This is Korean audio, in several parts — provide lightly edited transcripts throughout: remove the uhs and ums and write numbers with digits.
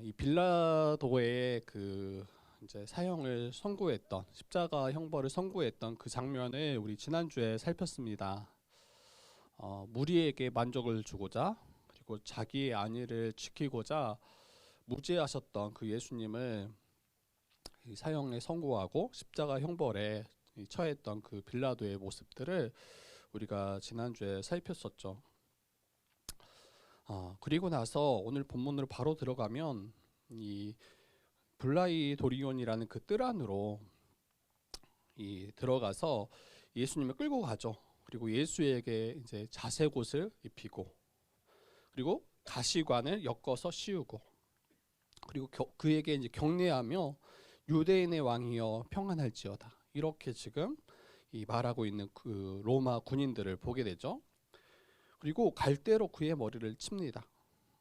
이 빌라도의 그 이제 사형을 선고했던 십자가 형벌을 선고했던 그 장면을 우리 지난주에 살폈습니다. 무리에게 만족을 주고자 그리고 자기의 안위를 지키고자 무죄하셨던 그 예수님을 이 사형에 선고하고 십자가 형벌에 처했던 그 빌라도의 모습들을 우리가 지난주에 살폈었죠. 그리고 나서 오늘 본문으로 바로 들어가면 이 블라이 도리온이라는 그 뜰 안으로 들어가서 예수님을 끌고 가죠. 그리고 예수에게 이제 자색옷을 입히고 그리고 가시관을 엮어서 씌우고 그리고 그에게 이제 경례하며 유대인의 왕이여 평안할지어다 이렇게 지금 말하고 있는 그 로마 군인들을 보게 되죠. 그리고 갈대로 그의 머리를 칩니다.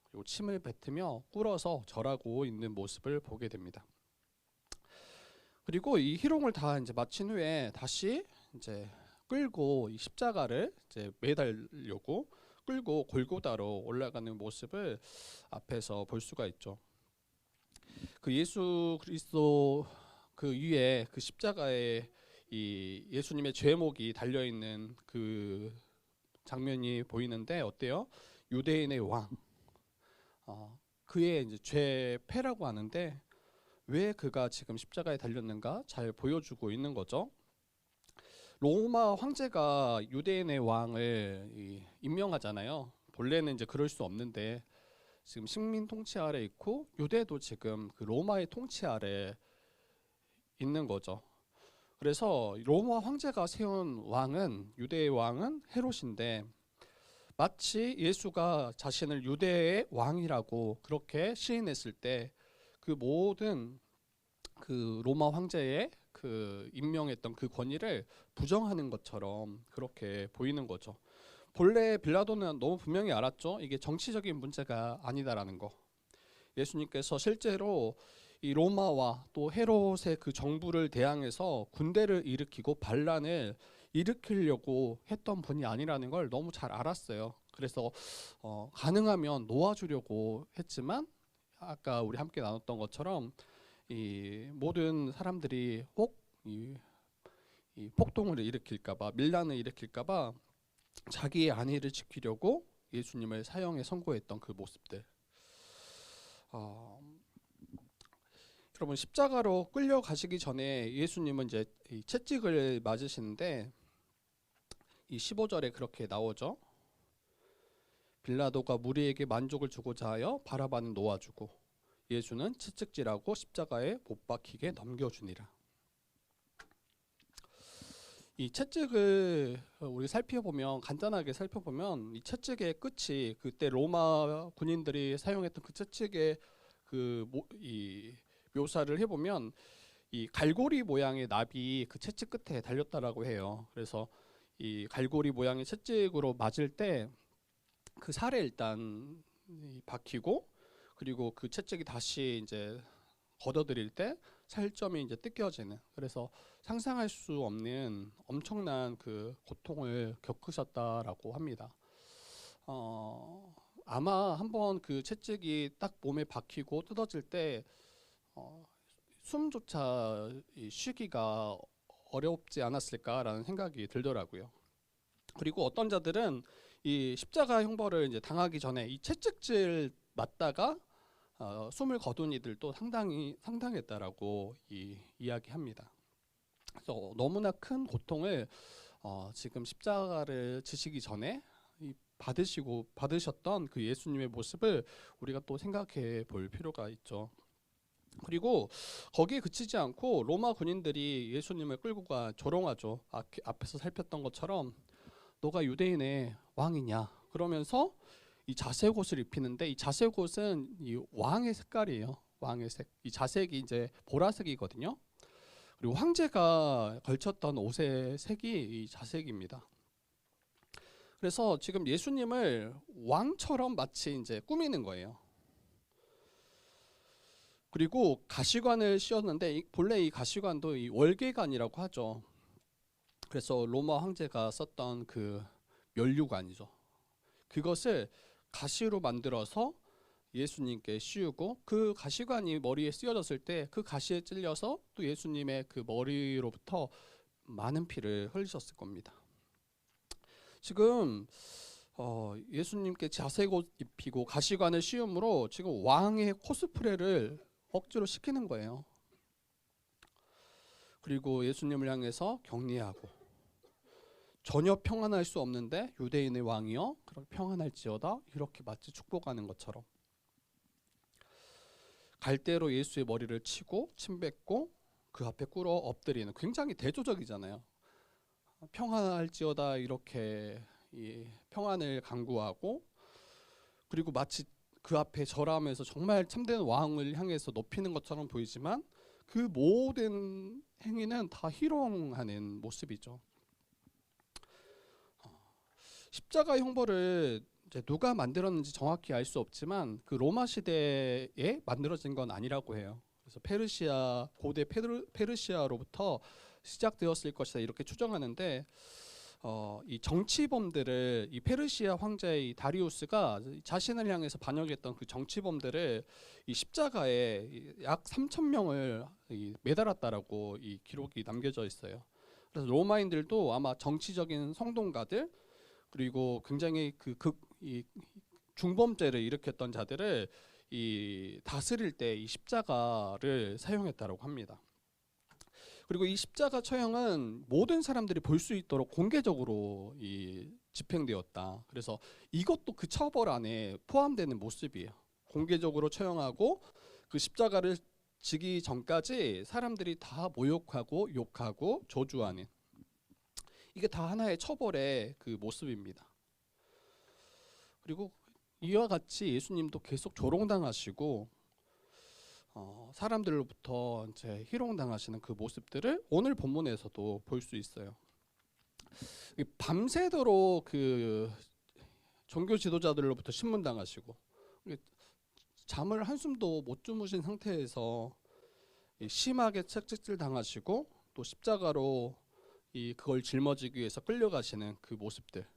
그리고 침을 뱉으며 꿇어서 절하고 있는 모습을 보게 됩니다. 그리고 이 희롱을 다 이제 마친 후에 다시 이제 끌고 이 십자가를 이제 매달려고 끌고 골고다로 올라가는 모습을 앞에서 볼 수가 있죠. 그 예수 그리스도 그 위에 그 십자가에 이 예수님의 죄목이 달려 있는 그 장면이 보이는데 어때요? 유대인의 왕, 그의 이제 죄패라고 하는데 왜 그가 지금 십자가에 달렸는가 잘 보여주고 있는 거죠. 로마 황제가 유대인의 왕을 임명하잖아요. 본래는 이제 그럴 수 없는데 지금 식민 통치 아래 있고 유대도 지금 그 로마의 통치 아래 있는 거죠. 그래서 로마 황제가 세운 왕은 유대의 왕은 헤롯인데 마치 예수가 자신을 유대의 왕이라고 그렇게 시인했을 때 그 모든 그 로마 황제의 그 임명했던 그 권위를 부정하는 것처럼 그렇게 보이는 거죠. 본래 빌라도는 너무 분명히 알았죠. 이게 정치적인 문제가 아니다라는 거. 예수님께서 실제로 이 로마와 또 헤롯의 그 정부를 대항해서 군대를 일으키고 반란을 일으키려고 했던 분이 아니라는 걸 너무 잘 알았어요. 그래서 가능하면 놓아주려고 했지만 아까 우리 함께 나눴던 것처럼 이 모든 사람들이 혹 이 폭동을 일으킬까봐 밀란을 일으킬까봐 자기의 안위를 지키려고 예수님을 사형에 선고했던 그 모습들. 여러분 십자가로 끌려가시기 전에 예수님은 이제 이 채찍을 맞으시는데 이 15절에 그렇게 나오죠. 빌라도가 무리에게 만족을 주고자 하여 바라바는 놓아주고 예수는 채찍질하고 십자가에 못 박히게 넘겨주니라. 이 채찍을 우리 살펴보면 간단하게 살펴보면 이 채찍의 끝이 그때 로마 군인들이 사용했던 그 채찍의 이 묘사를 해보면 이 갈고리 모양의 납이 그 채찍 끝에 달렸다라고 해요. 그래서 이 갈고리 모양의 채찍으로 맞을 때 그 살에 일단 박히고 그리고 그 채찍이 다시 이제 걷어들일 때 살점이 이제 뜯겨지는, 그래서 상상할 수 없는 엄청난 그 고통을 겪으셨다라고 합니다. 아마 한번 그 채찍이 딱 몸에 박히고 뜯어질 때 숨조차 쉬기가 어렵지 않았을까라는 생각이 들더라고요. 그리고 어떤 자들은 이 십자가 형벌을 이제 당하기 전에 이 채찍질 맞다가 숨을 거둔 이들도 상당했다라고 이야기합니다. 그래서 너무나 큰 고통을 지금 십자가를 지시기 전에 받으셨던 그 예수님의 모습을 우리가 또 생각해 볼 필요가 있죠. 그리고 거기에 그치지 않고 로마 군인들이 예수님을 끌고 가 조롱하죠. 앞에서 살폈던 것처럼 너가 유대인의 왕이냐 그러면서 이 자색옷을 입히는데 이 자색옷은 이 왕의 색깔이에요. 왕의 색. 이 자색이 이제 보라색이거든요. 그리고 황제가 걸쳤던 옷의 색이 이 자색입니다. 그래서 지금 예수님을 왕처럼 마치 이제 꾸미는 거예요. 그리고 가시관을 씌웠는데 본래 이 가시관도 이 월계관이라고 하죠. 그래서 로마 황제가 썼던 그 면류관이죠. 그것을 가시로 만들어서 예수님께 씌우고 그 가시관이 머리에 씌워졌을 때 그 가시에 찔려서 또 예수님의 그 머리로부터 많은 피를 흘리셨을 겁니다. 지금 예수님께 자색 옷 입히고 가시관을 씌움으로 지금 왕의 코스프레를 억지로 시키는 거예요. 그리고 예수님을 향해서 격리하고 전혀 평안할 수 없는데 유대인의 왕이여 그렇게 평안할지어다 이렇게 마치 축복하는 것처럼 갈대로 예수의 머리를 치고 침뱉고 그 앞에 꿇어 엎드리는 굉장히 대조적이잖아요. 평안할지어다 이렇게 이 평안을 강구하고 그리고 마치 그 앞에 절하면서 정말 참된 왕을 향해서 높이는 것처럼 보이지만 그 모든 행위는 다 희롱하는 모습이죠. 십자가 형벌을 이제 누가 만들었는지 정확히 알 수 없지만 그 로마 시대에 만들어진 건 아니라고 해요. 그래서 페르시아 고대 페르시아로부터 시작되었을 것이다 이렇게 추정하는데 이 정치범들을 이 페르시아 황제의 이 다리우스가 자신을 향해서 반역했던 그 정치범들을 이 십자가에 약 3,000명을 매달았다라고 이 기록이 남겨져 있어요. 그래서 로마인들도 아마 정치적인 성동가들 그리고 굉장히 이 중범죄를 일으켰던 자들을 이 다스릴 때 이 십자가를 사용했다라고 합니다. 그리고 이 십자가 처형은 모든 사람들이 볼 수 있도록 공개적으로 집행되었다. 그래서 이것도 그 처벌 안에 포함되는 모습이에요. 공개적으로 처형하고 그 십자가를 지기 전까지 사람들이 다 모욕하고 욕하고 저주하는 이게 다 하나의 처벌의 그 모습입니다. 그리고 이와 같이 예수님도 계속 조롱당하시고 사람들로부터 이제 희롱당하시는 그 모습들을 오늘 본문에서도 볼 수 있어요. 밤새도록 그 종교 지도자들로부터 신문당하시고 잠을 한숨도 못 주무신 상태에서 심하게 채찍질 당하시고 또 십자가로 그걸 짊어지기 위해서 끌려가시는 그 모습들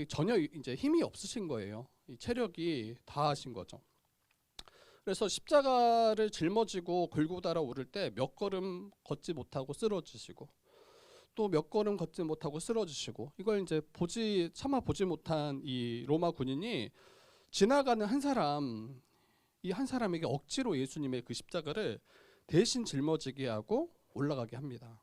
전혀 이제 힘이 없으신 거예요. 체력이 다하신 거죠. 그래서 십자가를 짊어지고 긁고 달아오를 때 몇 걸음 걷지 못하고 쓰러지시고 또 몇 걸음 걷지 못하고 쓰러지시고 이걸 이제 차마 보지 못한 이 로마 군인이 지나가는 한 사람 이 한 사람에게 억지로 예수님의 그 십자가를 대신 짊어지게 하고 올라가게 합니다.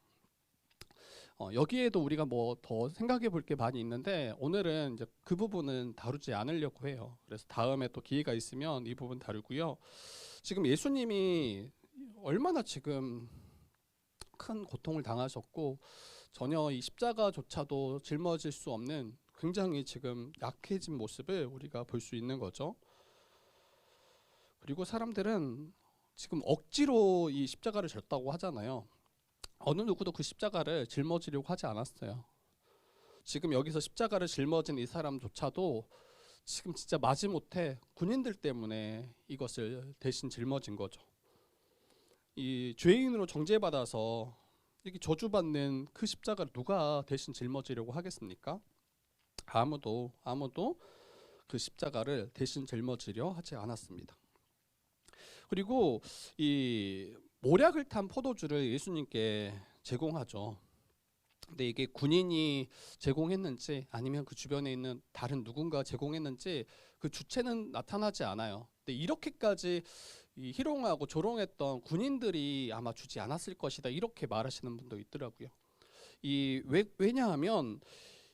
여기에도 우리가 뭐 더 생각해 볼 게 많이 있는데 오늘은 이제 그 부분은 다루지 않으려고 해요. 그래서 다음에 또 기회가 있으면 이 부분 다루고요. 지금 예수님이 얼마나 지금 큰 고통을 당하셨고 전혀 이 십자가조차도 짊어질 수 없는 굉장히 지금 약해진 모습을 우리가 볼 수 있는 거죠. 그리고 사람들은 지금 억지로 이 십자가를 졌다고 하잖아요. 어느 누구도 그 십자가를 짊어지려고 하지 않았어요. 지금 여기서 십자가를 짊어진 이 사람조차도 지금 진짜 마지못해 군인들 때문에 이것을 대신 짊어진 거죠. 이 죄인으로 정죄받아서 이렇게 저주받는 그 십자가를 누가 대신 짊어지려고 하겠습니까? 아무도 그 십자가를 대신 짊어지려 하지 않았습니다. 그리고 이 모략을 탄 포도주를 예수님께 제공하죠. 근데 이게 군인이 제공했는지 아니면 그 주변에 있는 다른 누군가 제공했는지 그 주체는 나타나지 않아요. 근데 이렇게까지 희롱하고 조롱했던 군인들이 아마 주지 않았을 것이다 이렇게 말하시는 분도 있더라고요. 왜냐하면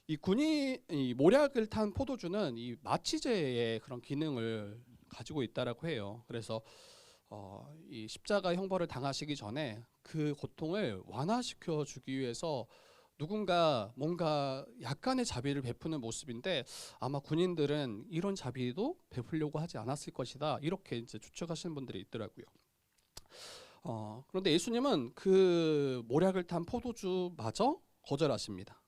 이 모략을 탄 포도주는 이 마취제의 그런 기능을 가지고 있다라고 해요. 그래서 이 십자가 형벌을 당하시기 전에 그 고통을 완화시켜 주기 위해서 누군가 뭔가 약간의 자비를 베푸는 모습인데 아마 군인들은 이런 자비도 베풀려고 하지 않았을 것이다 이렇게 이제 추측하시는 분들이 있더라고요. 그런데 예수님은 그 모략을 탄 포도주마저 거절하십니다.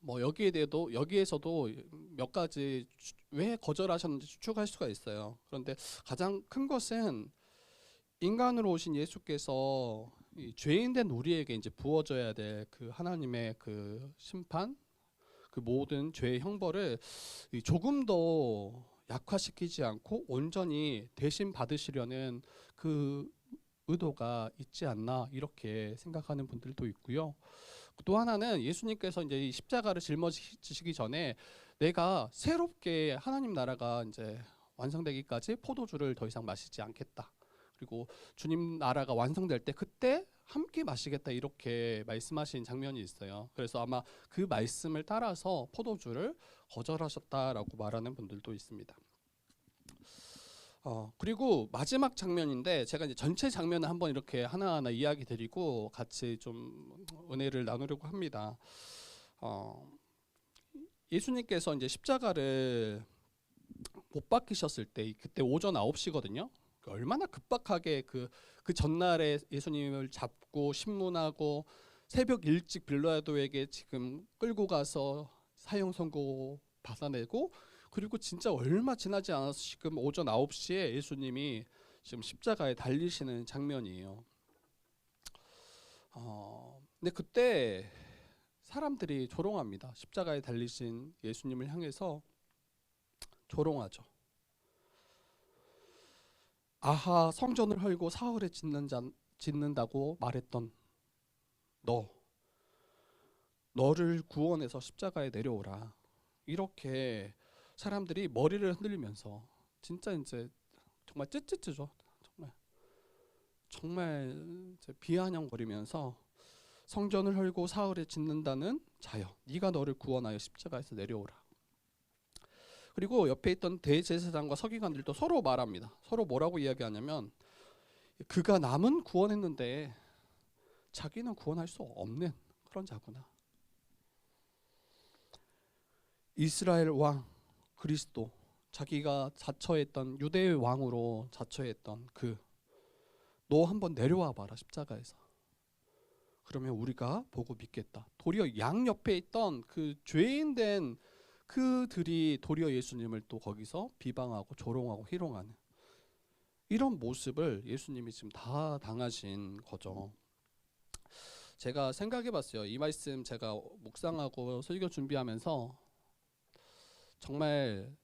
뭐 여기에서도 몇 가지 왜 거절하셨는지 추측할 수가 있어요. 그런데 가장 큰 것은 인간으로 오신 예수께서 이 죄인된 우리에게 이제 부어져야 될 그 하나님의 그 심판, 그 그 모든 죄의 형벌을 조금 더 약화시키지 않고 온전히 대신 받으시려는 그 의도가 있지 않나 이렇게 생각하는 분들도 있고요. 또 하나는 예수님께서 이제 이 십자가를 짊어지시기 전에 내가 새롭게 하나님 나라가 이제 완성되기까지 포도주를 더 이상 마시지 않겠다. 그리고 주님 나라가 완성될 때 그때 함께 마시겠다 이렇게 말씀하신 장면이 있어요. 그래서 아마 그 말씀을 따라서 포도주를 거절하셨다라고 말하는 분들도 있습니다. 그리고 마지막 장면인데 제가 이제 전체 장면을 한번 이렇게 하나하나 이야기 드리고 같이 좀 은혜를 나누려고 합니다. 예수님께서 이제 십자가를 못 박히셨을 때 그때 오전 9시거든요. 얼마나 급박하게 그 전날에 예수님을 잡고 신문하고 새벽 일찍 빌라도에게 지금 끌고 가서 사형 선고 받아내고 그리고 진짜 얼마 지나지 않아서 지금 오전 9시에 예수님이 지금 십자가에 달리시는 장면이에요. 근데 그때 사람들이 조롱합니다. 십자가에 달리신 예수님을 향해서 조롱하죠. 아하, 성전을 헐고 사흘에 짓는다고 말했던 너를 구원해서 십자가에 내려오라. 이렇게 사람들이 머리를 흔들면서 진짜 이제 정말 쯧쯧쯧죠. 정말 이제 비아냥거리면서 성전을 헐고 사흘에 짓는다는 자여, 네가 너를 구원하여 십자가에서 내려오라. 그리고 옆에 있던 대제사장과 서기관들도 서로 말합니다. 서로 뭐라고 이야기하냐면 그가 남은 구원했는데 자기는 구원할 수 없는 그런 자구나. 이스라엘 왕 그리스도, 자기가 자처했던 유대의 왕으로 자처했던 너 한번 내려와 봐라 십자가에서. 그러면 우리가 보고 믿겠다. 도리어 양 옆에 있던 그 죄인 된 그들이 도리어 예수님을 또 거기서 비방하고 조롱하고 희롱하는 이런 모습을 예수님이 지금 다 당하신 거죠. 제가 생각해봤어요. 이 말씀 제가 묵상하고 설교 준비하면서 정말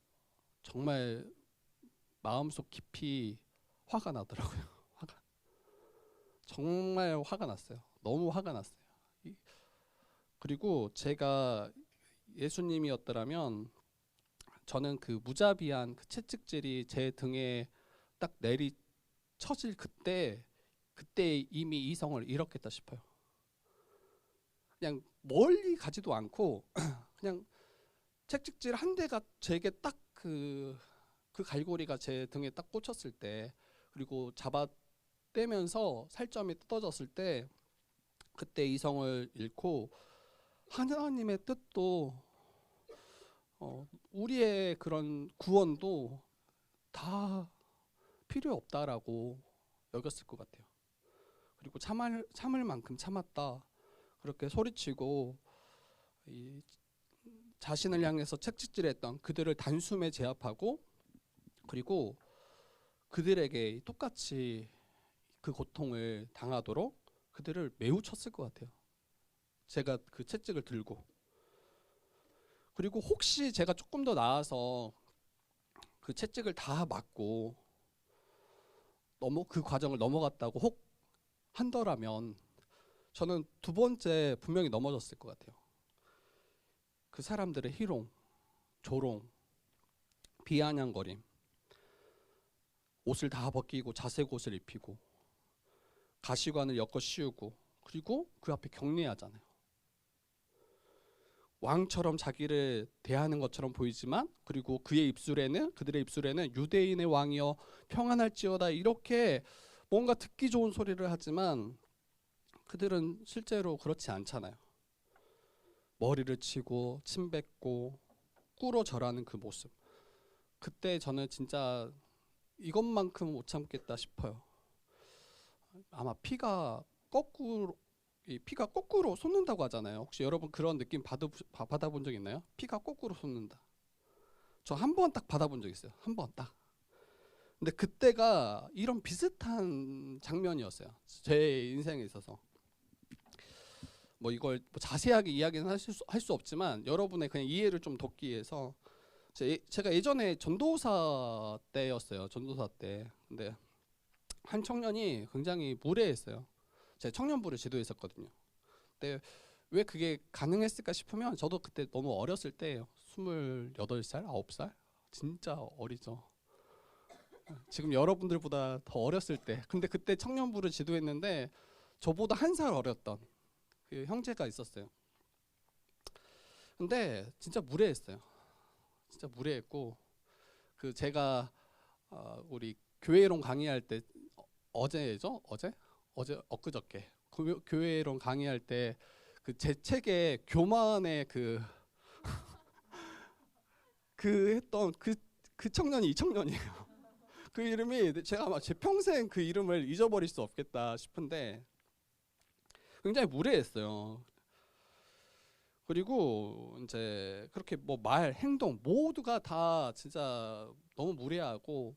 마음속 깊이 화가 나더라고요. 정말 화가 났어요. 너무 화가 났어요. 그리고 제가 예수님이었더라면 저는 그 무자비한 그 채찍질이 제 등에 딱 내리쳐질 그때 이미 이성을 잃었겠다 싶어요. 그냥 멀리 가지도 않고 그냥 채찍질 한 대가 제게 딱 그 갈고리가 제 등에 딱 꽂혔을 때, 그리고 잡아 떼면서 살점이 뜯어졌을 때 그때 이성을 잃고 하나님의 뜻도 우리의 그런 구원도 다 필요 없다라고 여겼을 것 같아요. 그리고 참을 만큼 참았다 그렇게 소리치고 이 자신을 향해서 채찍질했던 그들을 단숨에 제압하고 그리고 그들에게 똑같이 그 고통을 당하도록 그들을 매우 쳤을 것 같아요. 제가 그 채찍을 들고. 그리고 혹시 제가 조금 더 나아서 그 채찍을 다 맞고 그 과정을 넘어갔다고 혹 한더라면 저는 두 번째 분명히 넘어졌을 것 같아요. 그 사람들의 희롱, 조롱, 비아냥거림, 옷을 다 벗기고 자색 옷을 입히고 가시관을 엮어 씌우고 그리고 그 앞에 격리하잖아요. 왕처럼 자기를 대하는 것처럼 보이지만 그리고 그들의 입술에는 유대인의 왕이여 평안할지어다 이렇게 뭔가 듣기 좋은 소리를 하지만 그들은 실제로 그렇지 않잖아요. 머리를 치고 침 뱉고 꿇어 절하는 그 모습. 그때 저는 진짜 이것만큼 못 참겠다 싶어요. 아마 피가 거꾸로 솟는다고 하잖아요. 혹시 여러분 그런 느낌 받아본 적 있나요? 피가 거꾸로 솟는다. 저 한 번 딱 받아본 적 있어요. 한 번 딱. 근데 그때가 이런 비슷한 장면이었어요. 제 인생에 있어서. 뭐 이걸 뭐 자세하게 이야기는 할 수 없지만 여러분의 그냥 이해를 좀 돕기 위해서 제가 예전에 전도사 때였어요. 전도사 때. 근데 한 청년이 굉장히 무례했어요. 제가 청년부를 지도했었거든요. 근데 왜 그게 가능했을까 싶으면 저도 그때 너무 어렸을 때예요. 28살, 9살? 진짜 어리죠. 지금 여러분들보다 더 어렸을 때. 근데 그때 청년부를 지도했는데 저보다 한 살 어렸던 그 형제가 있었어요. 근데 진짜 무례했어요. 진짜 무례했고 그 제가 우리 교회론 강의할 때 어제죠? 어제 엊그저께 교회론 강의할 때 그 제 책에 교만의 그 했던 그 청년이 이 청년이에요. 그 이름이 제가 아마 제 평생 그 이름을 잊어버릴 수 없겠다 싶은데 굉장히 무례했어요. 그리고 이제 그렇게 뭐 말, 행동 모두가 다 진짜 너무 무례하고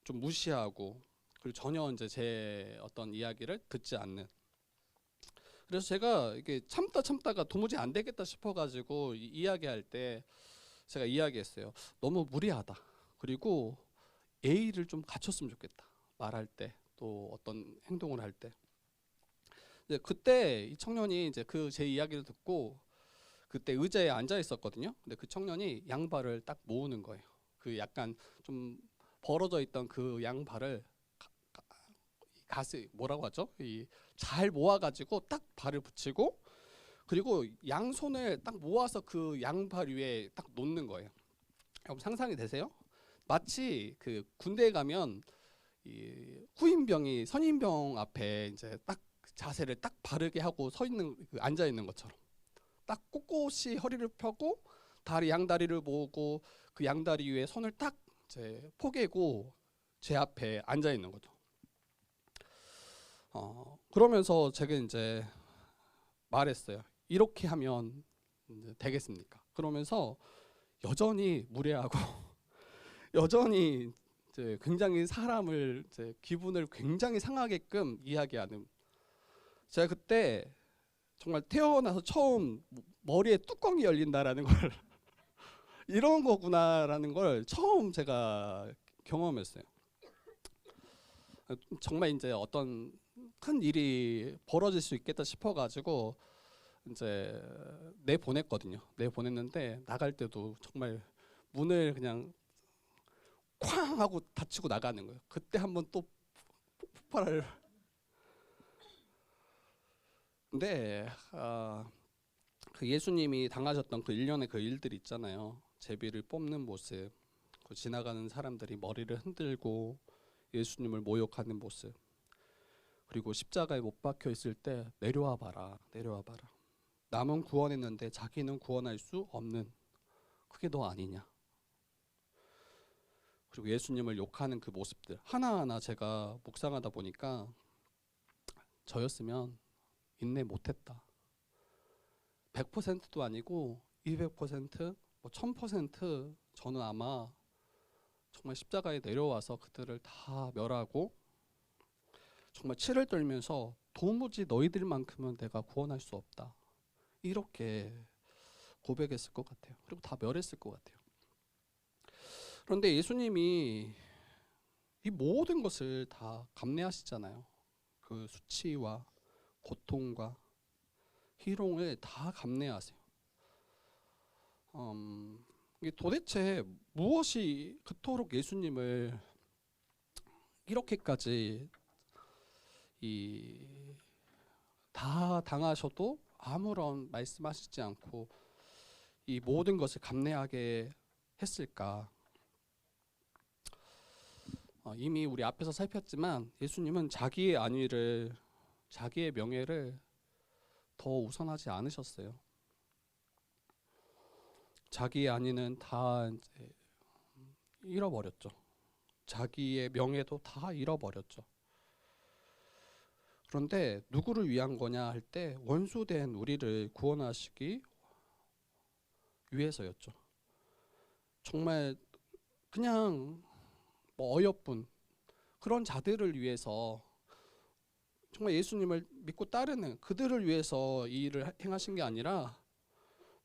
좀 무시하고 그리고 전혀 이제 제 어떤 이야기를 듣지 않는. 그래서 제가 이게 참다가 도무지 안 되겠다 싶어가지고 이야기할 때 제가 이야기했어요. 너무 무례하다. 그리고 예의를 좀 갖췄으면 좋겠다. 말할 때 또 어떤 행동을 할 때. 이제 그때 이 청년이 이제 그 제 이야기를 듣고 그때 의자에 앉아 있었거든요. 근데 그 청년이 양발을 딱 모으는 거예요. 그 약간 좀 벌어져 있던 그 양발을 가스 뭐라고 하죠? 잘 모아가지고 딱 발을 붙이고 그리고 양손을 딱 모아서 그 양발 위에 딱 놓는 거예요. 여러분 상상이 되세요? 마치 그 군대에 가면 이 후임병이 선임병 앞에 이제 딱 자세를 딱 바르게 하고 서 있는 앉아 있는 것처럼 딱 꼿꼿이 허리를 펴고 양다리를 모으고 그 양다리 위에 손을 딱 이제 포개고 제 앞에 앉아 있는 거죠. 그러면서 제가 이제 말했어요. 이렇게 하면 이제 되겠습니까? 그러면서 여전히 무례하고 여전히 이제 굉장히 사람을 이제 기분을 굉장히 상하게끔 이야기하는. 제가 그때 정말 태어나서 처음 머리에 뚜껑이 열린다라는 걸 이런 거구나라는 걸 처음 제가 경험했어요. 정말 이제 어떤 큰 일이 벌어질 수 있겠다 싶어가지고 이제 내보냈거든요. 내보냈는데 나갈 때도 정말 문을 그냥 쾅 하고 닫히고 나가는 거예요. 그때 한번 또 폭발을. 근데 그 예수님이 당하셨던 그 일련의 그 일들 있잖아요. 제비를 뽑는 모습, 그 지나가는 사람들이 머리를 흔들고 예수님을 모욕하는 모습, 그리고 십자가에 못 박혀 있을 때 내려와 봐라, 내려와 봐라. 남은 구원했는데 자기는 구원할 수 없는, 그게 너 아니냐. 그리고 예수님을 욕하는 그 모습들 하나하나 제가 묵상하다 보니까 저였으면 인내 못했다. 100%도 아니고 200%, 뭐 1000% 저는 아마 정말 십자가에 내려와서 그들을 다 멸하고 정말 치를 떨면서 도무지 너희들만큼은 내가 구원할 수 없다. 이렇게 고백했을 것 같아요. 그리고 다 멸했을 것 같아요. 그런데 예수님이 이 모든 것을 다 감내하시잖아요. 그 수치와 고통과 희롱을 다 감내하세요. 이게 도대체 무엇이 그토록 예수님을 이렇게까지 다 당하셔도 아무런 말씀하시지 않고 이 모든 것을 감내하게 했을까? 이미 우리 앞에서 살폈지만 예수님은 자기의 안위를, 자기의 명예를 더 우선하지 않으셨어요. 자기의 안위는 다 이제 잃어버렸죠. 자기의 명예도 다 잃어버렸죠. 그런데 누구를 위한 거냐 할 때 원수된 우리를 구원하시기 위해서였죠. 정말 그냥 뭐 어여쁜 그런 자들을 위해서 정말 예수님을 믿고 따르는 그들을 위해서 이 일을 행하신 게 아니라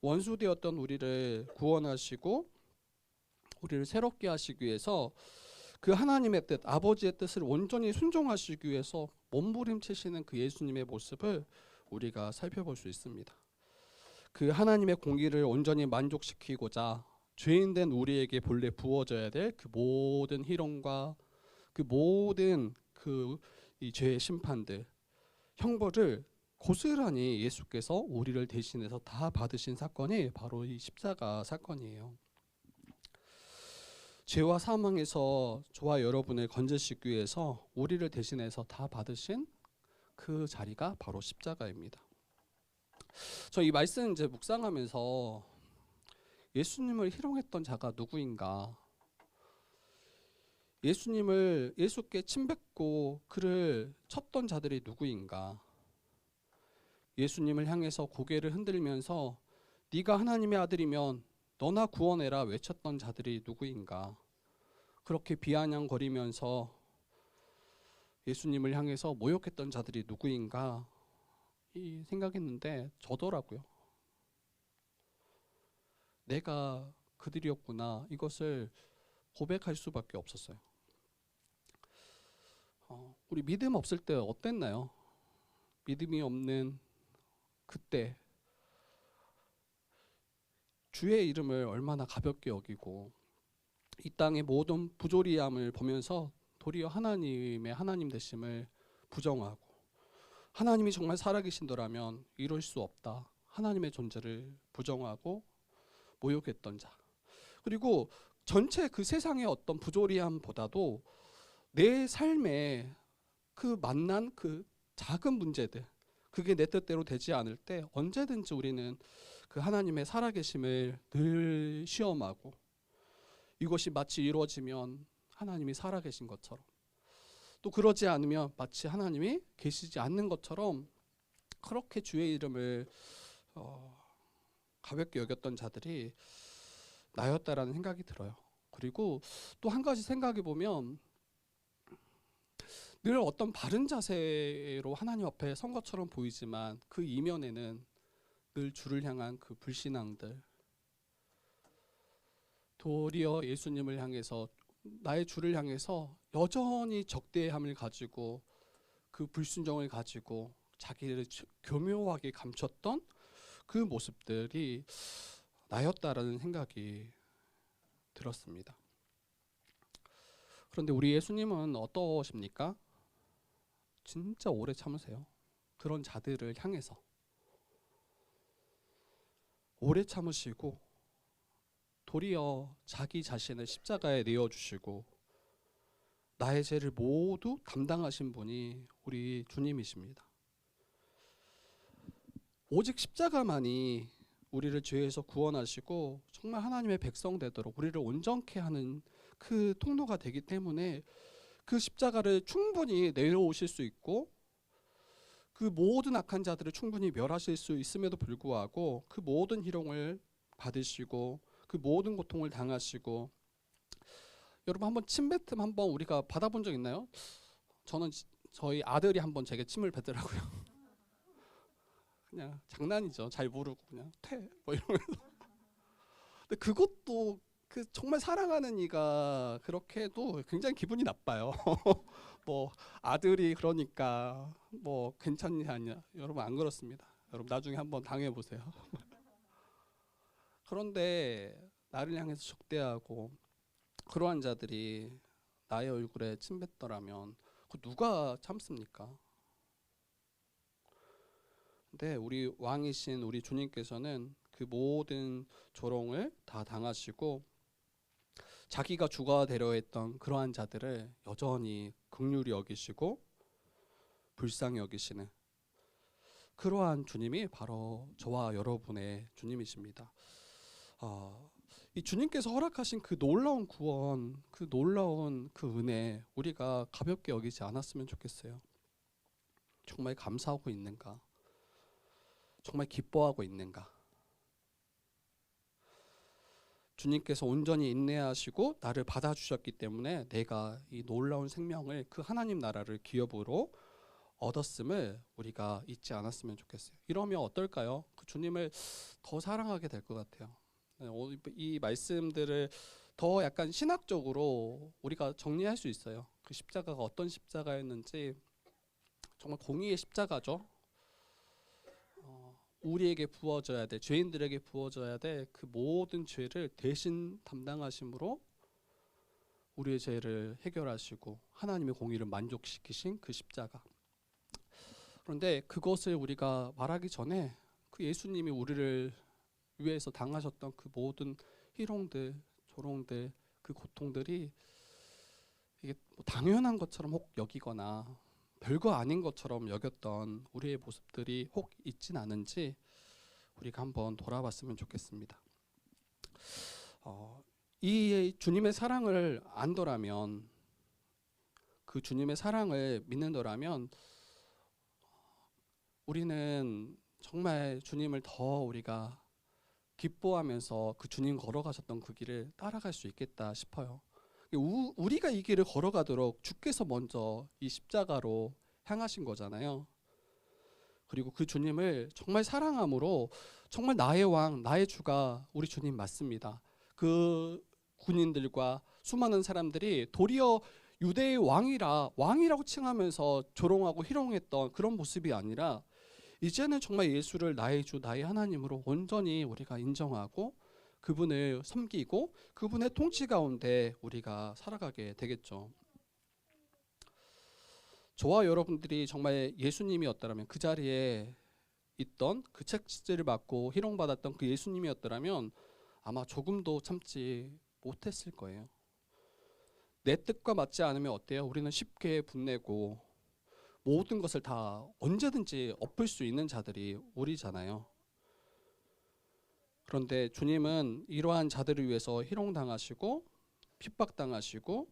원수되었던 우리를 구원하시고 우리를 새롭게 하시기 위해서 그 하나님의 뜻, 아버지의 뜻을 온전히 순종하시기 위해서 몸부림치시는 그 예수님의 모습을 우리가 살펴볼 수 있습니다. 그 하나님의 공의를 온전히 만족시키고자 죄인된 우리에게 본래 부어져야 될 그 모든 희롱과 그 모든 이 죄의 심판들, 형벌을 고스란히 예수께서 우리를 대신해서 다 받으신 사건이 바로 이 십자가 사건이에요. 죄와 사망에서 저와 여러분을 건지시기 위해서 우리를 대신해서 다 받으신 그 자리가 바로 십자가입니다. 저 이 말씀 이제 묵상하면서 예수님을 희롱했던 자가 누구인가? 예수께 침뱉고 그를 쳤던 자들이 누구인가? 예수님을 향해서 고개를 흔들면서 네가 하나님의 아들이면 너나 구원해라 외쳤던 자들이 누구인가? 그렇게 비아냥거리면서 예수님을 향해서 모욕했던 자들이 누구인가? 이 생각했는데 저더라고요. 내가 그들이었구나. 이것을 고백할 수밖에 없었어요. 우리 믿음 없을 때 어땠나요? 믿음이 없는 그때 주의 이름을 얼마나 가볍게 여기고 이 땅의 모든 부조리함을 보면서 도리어 하나님의 하나님 되심을 부정하고 하나님이 정말 살아계신더라면 이럴 수 없다. 하나님의 존재를 부정하고 모욕했던 자. 그리고 전체 그 세상의 어떤 부조리함보다도 내 삶에 그 만난 그 작은 문제들, 그게 내 뜻대로 되지 않을 때 언제든지 우리는 그 하나님의 살아계심을 늘 시험하고 이것이 마치 이루어지면 하나님이 살아계신 것처럼 또 그러지 않으면 마치 하나님이 계시지 않는 것처럼 그렇게 주의 이름을 가볍게 여겼던 자들이 나였다라는 생각이 들어요. 그리고 또 한 가지 생각해 보면 늘 어떤 바른 자세로 하나님 앞에 선 것처럼 보이지만 그 이면에는 늘 주를 향한 그 불신앙들, 도리어 예수님을 향해서 나의 주를 향해서 여전히 적대함을 가지고 그 불순종을 가지고 자기를 교묘하게 감췄던 그 모습들이 나였다라는 생각이 들었습니다. 그런데 우리 예수님은 어떠십니까? 진짜 오래 참으세요. 그런 자들을 향해서 오래 참으시고 도리어 자기 자신을 십자가에 내어주시고 나의 죄를 모두 담당하신 분이 우리 주님이십니다. 오직 십자가만이 우리를 죄에서 구원하시고 정말 하나님의 백성 되도록 우리를 온전케 하는 그 통로가 되기 때문에 그 십자가를 충분히 내려오실 수 있고 그 모든 악한 자들을 충분히 멸하실 수 있음에도 불구하고 그 모든 희롱을 받으시고 그 모든 고통을 당하시고 여러분 한번 침뱉음 한번 우리가 받아본 적 있나요? 저는 저희 아들이 한번 제게 침을 뱉더라고요. 그냥 장난이죠. 잘 모르고 그냥 퇴 뭐 이러면서. 근데 그것도 그 정말 사랑하는 이가 그렇게 해도 굉장히 기분이 나빠요. 뭐 아들이 그러니까 뭐 괜찮냐 아니야. 여러분 안 그렇습니다. 여러분 나중에 한번 당해 보세요. 그런데 나를 향해서 적대하고 그러한 자들이 나의 얼굴에 침 뱉더라면 그 누가 참습니까? 근데 우리 왕이신 우리 주님께서는 그 모든 조롱을 다 당하시고 자기가 주가 되려 했던 그러한 자들을 여전히 긍휼히 여기시고 불쌍히 여기시는 그러한 주님이 바로 저와 여러분의 주님이십니다. 이 주님께서 허락하신 그 놀라운 구원, 그 놀라운 그 은혜 우리가 가볍게 여기지 않았으면 좋겠어요. 정말 감사하고 있는가? 정말 기뻐하고 있는가? 주님께서 온전히 인내하시고 나를 받아주셨기 때문에 내가 이 놀라운 생명을 그 하나님 나라를 기업으로 얻었음을 우리가 잊지 않았으면 좋겠어요. 이러면 어떨까요? 그 주님을 더 사랑하게 될 것 같아요. 이 말씀들을 더 약간 신학적으로 우리가 정리할 수 있어요. 그 십자가가 어떤 십자가였는지. 정말 공의의 십자가죠. 우리에게 부어져야 돼, 죄인들에게 부어져야 돼 그 모든 죄를 대신 담당하심으로 우리의 죄를 해결하시고 하나님의 공의를 만족시키신 그 십자가. 그런데 그것을 우리가 말하기 전에 그 예수님이 우리를 위해서 당하셨던 그 모든 희롱들, 조롱들, 그 고통들이 이게 뭐 당연한 것처럼 혹 여기거나 별거 아닌 것처럼 여겼던 우리의 모습들이 혹 있진 않은지 우리가 한번 돌아봤으면 좋겠습니다. 이 주님의 사랑을 안더라면, 그 주님의 사랑을 믿는더라면 우리는 정말 주님을 더 우리가 기뻐하면서 그 주님 걸어가셨던 그 길을 따라갈 수 있겠다 싶어요. 우리가 이 길을 걸어가도록 주께서 먼저 이 십자가로 향하신 거잖아요. 그리고 그 주님을 정말 사랑함으로 정말 나의 왕, 나의 주가 우리 주님 맞습니다. 그 군인들과 수많은 사람들이 도리어 유대의 왕이라고 칭하면서 조롱하고 희롱했던 그런 모습이 아니라 이제는 정말 예수를 나의 주, 나의 하나님으로 온전히 우리가 인정하고 그분을 섬기고 그분의 통치 가운데 우리가 살아가게 되겠죠. 저와 여러분들이 정말 예수님이었다면, 그 자리에 있던 그 책질을 받고 희롱받았던 그 예수님이었다면 아마 조금도 참지 못했을 거예요. 내 뜻과 맞지 않으면 어때요? 우리는 쉽게 분내고 모든 것을 다 언제든지 엎을 수 있는 자들이 우리잖아요. 그런데 주님은 이러한 자들을 위해서 희롱당하시고 핍박당하시고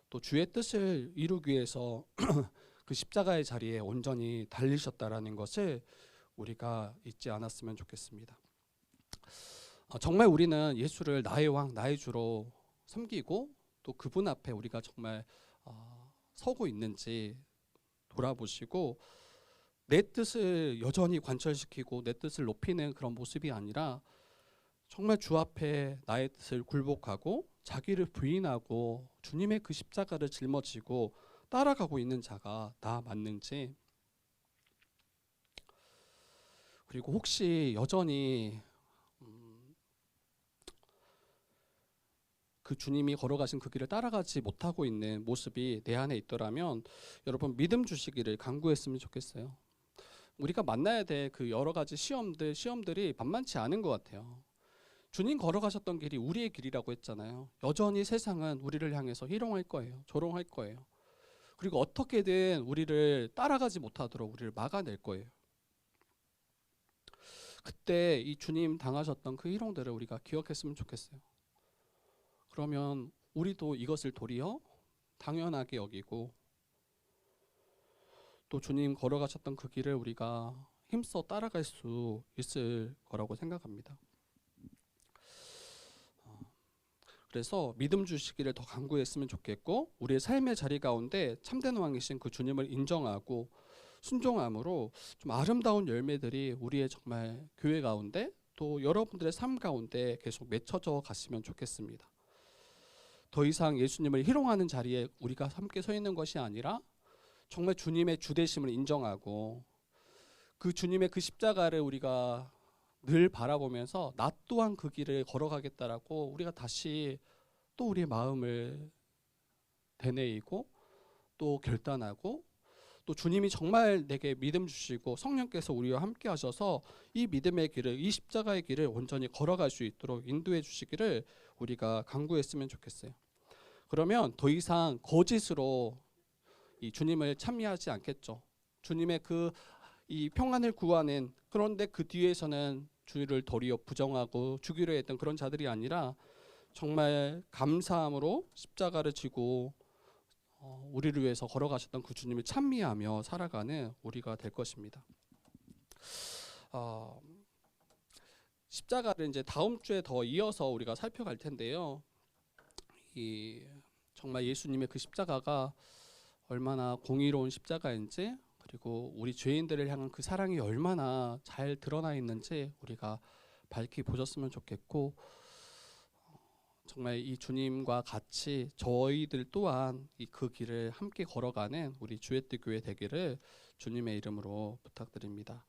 또 주의 뜻을 이루기 위해서 그 십자가의 자리에 온전히 달리셨다라는 것을 우리가 잊지 않았으면 좋겠습니다. 정말 우리는 예수를 나의 왕, 나의 주로 섬기고 또 그분 앞에 우리가 정말 서고 있는지 돌아보시고, 내 뜻을 여전히 관철시키고 내 뜻을 높이는 그런 모습이 아니라 정말 주 앞에 나의 뜻을 굴복하고 자기를 부인하고 주님의 그 십자가를 짊어지고 따라가고 있는 자가 나 맞는지, 그리고 혹시 여전히 그 주님이 걸어가신 그 길을 따라가지 못하고 있는 모습이 내 안에 있더라면 여러분 믿음 주시기를 간구했으면 좋겠어요. 우리가 만나야 될 그 여러 가지 시험들이 만만치 않은 것 같아요. 주님 걸어가셨던 길이 우리의 길이라고 했잖아요. 여전히 세상은 우리를 향해서 희롱할 거예요. 조롱할 거예요. 그리고 어떻게든 우리를 따라가지 못하도록 우리를 막아낼 거예요. 그때 이 주님 당하셨던 그 희롱들을 우리가 기억했으면 좋겠어요. 그러면 우리도 이것을 도리어 당연하게 여기고 또 주님 걸어가셨던 그 길을 우리가 힘써 따라갈 수 있을 거라고 생각합니다. 그래서 믿음 주시기를 더 간구했으면 좋겠고, 우리의 삶의 자리 가운데 참된 왕이신 그 주님을 인정하고 순종함으로 좀 아름다운 열매들이 우리의 정말 교회 가운데 또 여러분들의 삶 가운데 계속 맺혀져 갔으면 좋겠습니다. 더 이상 예수님을 희롱하는 자리에 우리가 함께 서 있는 것이 아니라 정말 주님의 주되심을 인정하고 그 주님의 그 십자가를 우리가 늘 바라보면서 나 또한 그 길을 걸어가겠다라고 우리가 다시 또 우리의 마음을 되뇌이고 또 결단하고, 또 주님이 정말 내게 믿음 주시고 성령께서 우리와 함께 하셔서 이 믿음의 길을, 이 십자가의 길을 온전히 걸어갈 수 있도록 인도해 주시기를 우리가 간구했으면 좋겠어요. 그러면 더 이상 거짓으로 이 주님을 찬미하지 않겠죠. 주님의 그 이 평안을 구하는, 그런데 그 뒤에서는 주를 도리어 부정하고 죽이려 했던 그런 자들이 아니라 정말 감사함으로 십자가를 지고 우리를 위해서 걸어가셨던 그 주님을 찬미하며 살아가는 우리가 될 것입니다. 십자가를 이제 다음 주에 더 이어서 우리가 살펴갈 텐데요. 정말 예수님의 그 십자가가 얼마나 공의로운 십자가인지, 그리고 우리 죄인들을 향한 그 사랑이 얼마나 잘 드러나 있는지 우리가 밝히 보셨으면 좋겠고, 정말 이 주님과 같이 저희들 또한 그 길을 함께 걸어가는 우리 주의 뜻 교회 되기를 주님의 이름으로 부탁드립니다.